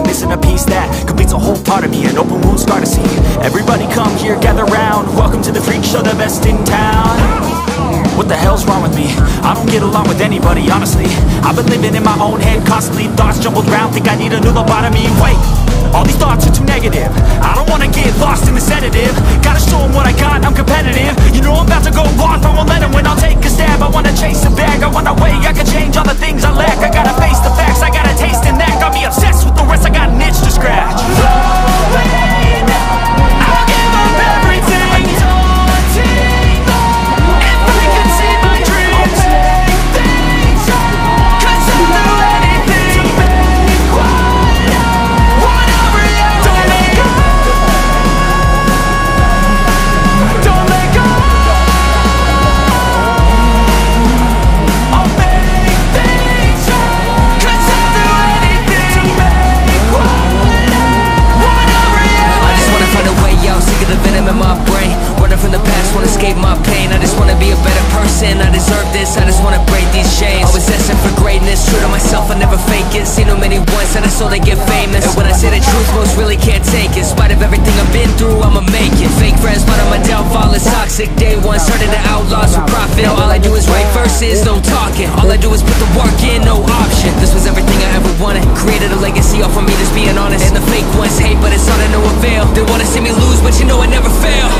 missing a piece that completes a whole part of me. An open wound scar to see. Everybody come here, gather round. Welcome to the freak show, the best in town. What the hell's wrong with me? I don't get along with anybody, honestly. I've been living in my own head constantly. Thoughts jumbled round, think I need a new lobotomy. Wait, all these thoughts are too negative. I don't wanna get lost in the sedative. Gotta show them what I got, I'm competitive. You know I'm about to go off, I won't let them win. I'll take a stab, I wanna chase a bag. I wanna weigh, I can change all the things I lack. I gotta face the facts, I got a taste in that. Got me obsessed with the rest, I got an itch to scratch. I'll give up everything. The venom in my brain, running from the past, wanna escape my pain. I just wanna be a better person, I deserve this, I just wanna break these chains. Always asking for greatness, true to myself, I never fake it. Seen too many once, and so they get famous. And when I say the truth, most really can't take it. In spite of everything I've been through, I'ma make it. Fake friends, but on my downfall is toxic. Day one, started to outlaws for profit. All I do is write verses, no talking. All I do is put the work in, no option. This was everything I ever wanted. Created a legacy off of me, just being honest. And the fake ones hate, but it's all to no avail. They wanna see me lose, but you know I never fail.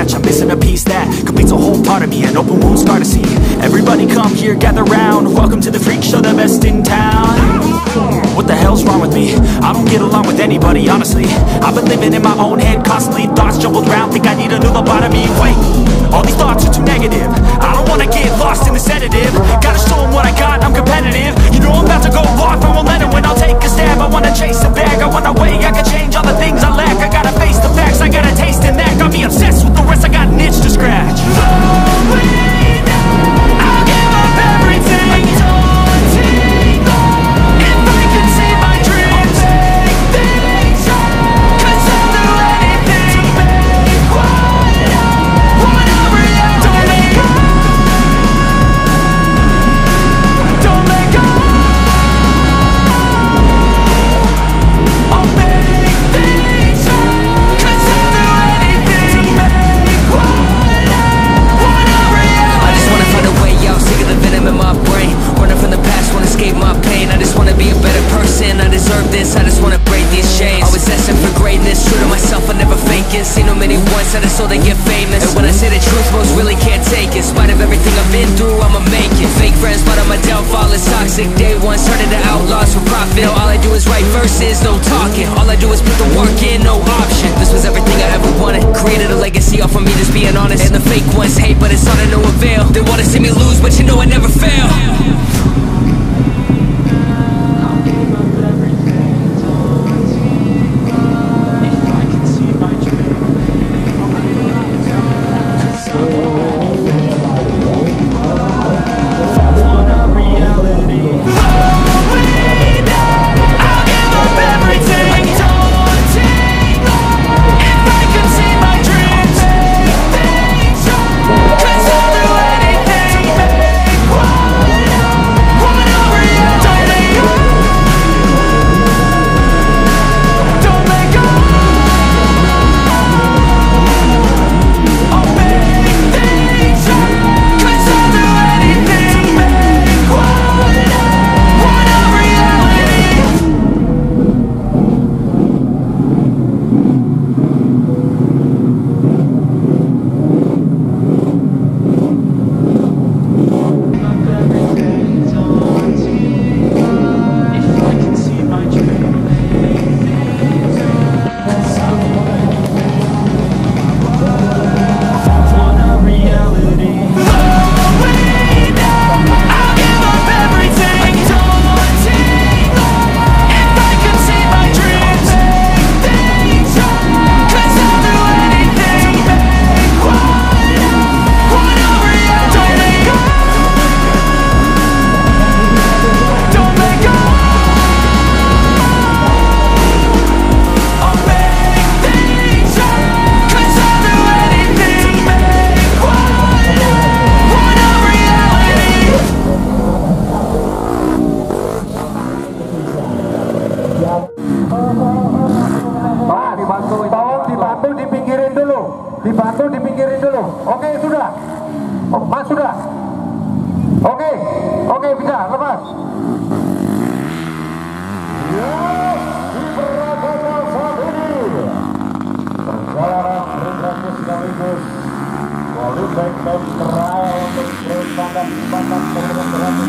I'm missing a piece that completes a whole part of me. An open wound scar to see. Everybody come here, gather round. Welcome to the freak show, the best in town. What the hell's wrong with me? I don't get along with anybody, honestly. I've been living in my own head constantly. Thoughts jumbled round, think I need a new lobotomy. Wait, all these thoughts are too negative. I don't wanna get lost in the sedative. Gotta show them what I got, I'm competitive. You know I'm about to go off, I won't let them win. I'll take a stab, I wanna chase a bag. I wanna weigh, I can change all the things I lack. I gotta face the facts, I got a taste in that. Got me obsessed with the rest, I got an itch to scratch. I'll give up everything. My pain, I just wanna be a better person. I deserve this, I just wanna break these chains. Always asking for greatness, true to myself, I never fake it. Seen too many once, and so they get famous. And when I say the truth, most really can't take it. In spite of everything I've been through, I'ma make it. Fake friends, but on my downfall is toxic. Day one, started to outlaws for profit. All I do is write verses, no talking. All I do is put the work in, no option. This was everything I ever wanted. Created a legacy off of me, just being honest. And the fake ones hate, but it's all to no avail. They wanna see me lose, but you know I never fail. Cause I'll do anything. Kejurnas. Ya, diperagakan saat ini perjalanan ring sekaligus qualifying dan trial untuk race pandang terhadap